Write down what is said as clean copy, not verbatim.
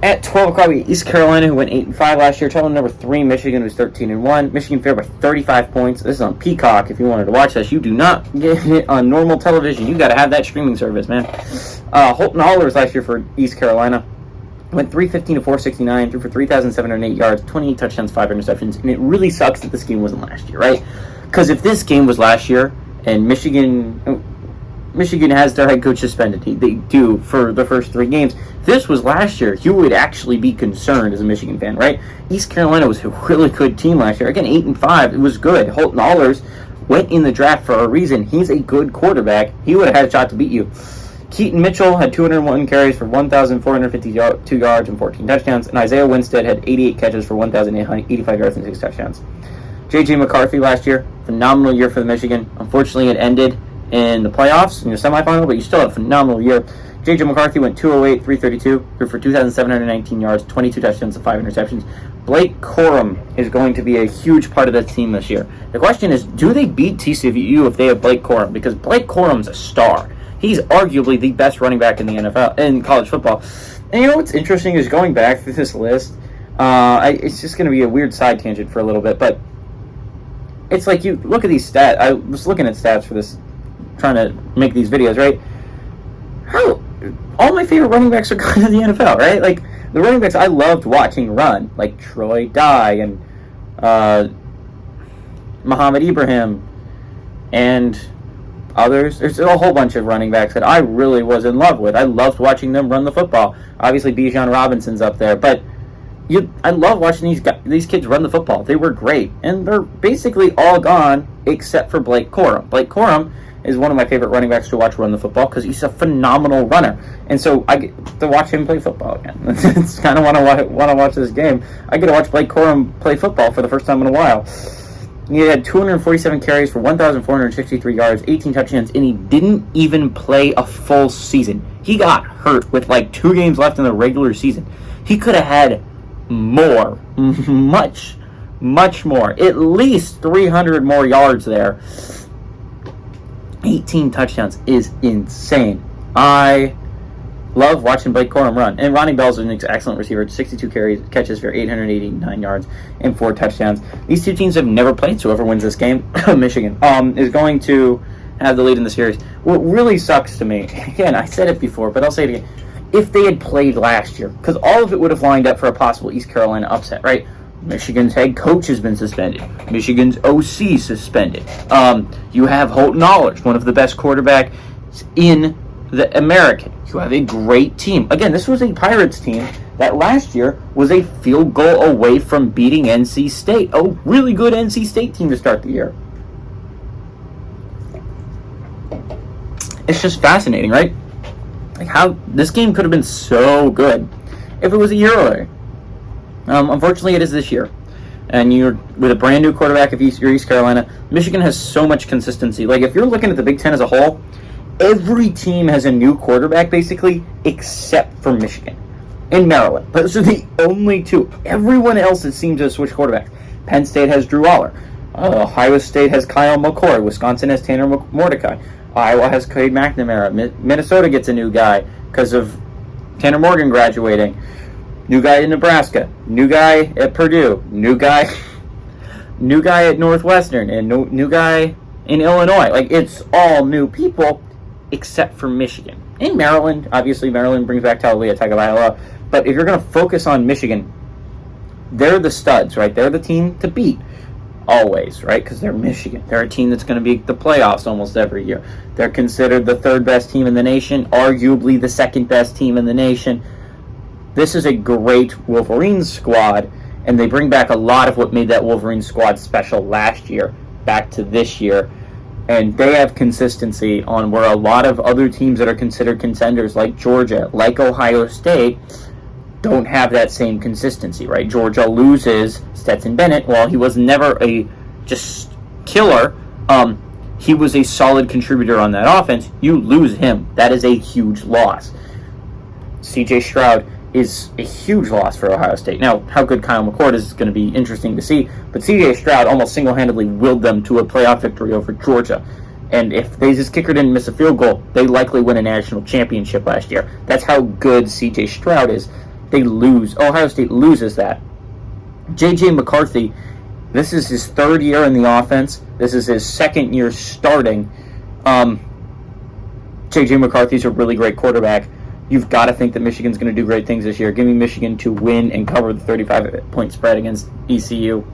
At 12 o'clock, we East Carolina, who went 8-5 last year. Traveling number 3, Michigan, who's 13-1. Michigan favored by 35 points. This is on Peacock. If you wanted to watch this, you do not get it on normal television. You got to have that streaming service, man. Holton Ahlers last year for East Carolina went 315 to 469, threw for 3,708 yards, 28 touchdowns, 5 interceptions. And it really sucks that this game wasn't last year, right? Because if this game was last year and Michigan has their head coach suspended, they do for the first 3 games. If this was last year, you would actually be concerned as a Michigan fan, right? East Carolina was a really good team last year. Again, 8-5, it was good. Holton Ahlers went in the draft for a reason. He's a good quarterback. He would have had a shot to beat you. Keaton Mitchell had 201 carries for 1,452 yards and 14 touchdowns, and Isaiah Winstead had 88 catches for 1,885 yards and 6 touchdowns. J.J. McCarthy last year, phenomenal year for the Michigan. Unfortunately, it ended in the playoffs, in the semifinal, but you still had a phenomenal year. J.J. McCarthy went 208, 332, threw for 2,719 yards, 22 touchdowns, and 5 interceptions. Blake Corum is going to be a huge part of that team this year. The question is, do they beat TCU if they have Blake Corum? Because Blake Corum's a star. He's arguably the best running back in the NFL, in college football. And you know what's interesting is going back through this list, it's just going to be a weird side tangent for a little bit, but it's like you look at these stats. I was looking at stats for this, trying to make these videos, right? All my favorite running backs are going to the NFL, right? Like, the running backs I loved watching run, like Troy Dye and Muhammad Ibrahim and others. There's a whole bunch of running backs that I really was in love with. I loved watching them run the football. Obviously, Bijan Robinson's up there, but I love watching these kids run the football. They were great, and they're basically all gone except for Blake Corum. Blake Corum is one of my favorite running backs to watch run the football because he's a phenomenal runner, and so I get to watch him play football again. It's kind of want to watch this game. I get to watch Blake Corum play football for the first time in a while. He had 247 carries for 1,463 yards, 18 touchdowns, and he didn't even play a full season. He got hurt with like 2 games left in the regular season. He could have had more, much more, at least 300 more yards there. 18 touchdowns is insane. I love watching Blake Corum run. And Ronnie Bell's an excellent receiver. 62 catches for 889 yards and 4 touchdowns. These two teams have never played, so whoever wins this game, Michigan, is going to have the lead in the series. What really sucks to me, again, I said it before, but I'll say it again, if they had played last year, because all of it would have lined up for a possible East Carolina upset, right? Michigan's head coach has been suspended. Michigan's OC suspended. You have Holton Ahlers, one of the best quarterbacks in the American. You have a great team. Again, this was a Pirates team that last year was a field goal away from beating NC State. A really good NC State team to start the year. It's just fascinating, right? Like how this game could have been so good if it was a year earlier. Unfortunately, it is this year. And you're with a brand new quarterback if you're East Carolina. Michigan has so much consistency. Like, if you're looking at the Big Ten as a whole, every team has a new quarterback, basically, except for Michigan and Maryland. Those are the only 2. Everyone else, it seems, has switched quarterbacks. Penn State has Drew Aller. Ohio State has Kyle McCoy. Wisconsin has Tanner Mordecai. Iowa has Cade McNamara. Minnesota gets a new guy because of Tanner Morgan graduating. New guy in Nebraska. New guy at Purdue. New guy at Northwestern. And new guy in Illinois. Like, it's all new people except for Michigan. In Maryland, obviously Maryland brings back Taulia Tagovailoa. But if you're going to focus on Michigan, they're the studs, right? They're the team to beat. Always, right? Because they're Michigan. They're a team that's going to be the playoffs almost every year. They're considered the 3rd best team in the nation, arguably the 2nd best team in the nation. This is a great Wolverines squad, and they bring back a lot of what made that Wolverines squad special last year back to this year. And they have consistency on where a lot of other teams that are considered contenders, like Georgia, like Ohio State, don't have that same consistency, right? Georgia loses Stetson Bennett. While he was never a just killer, he was a solid contributor on that offense. You lose him. That is a huge loss. C.J. Stroud is a huge loss for Ohio State. Now, how good Kyle McCord is going to be interesting to see, but C.J. Stroud almost single-handedly willed them to a playoff victory over Georgia. And if this kicker didn't miss a field goal, they likely win a national championship last year. That's how good C.J. Stroud is. they lose. Ohio State loses that. J.J. McCarthy, this is his third year in the offense. This is his second year starting. J.J. McCarthy's a really great quarterback. You've got to think that Michigan's going to do great things this year. Give me Michigan to win and cover the 35-point spread against ECU.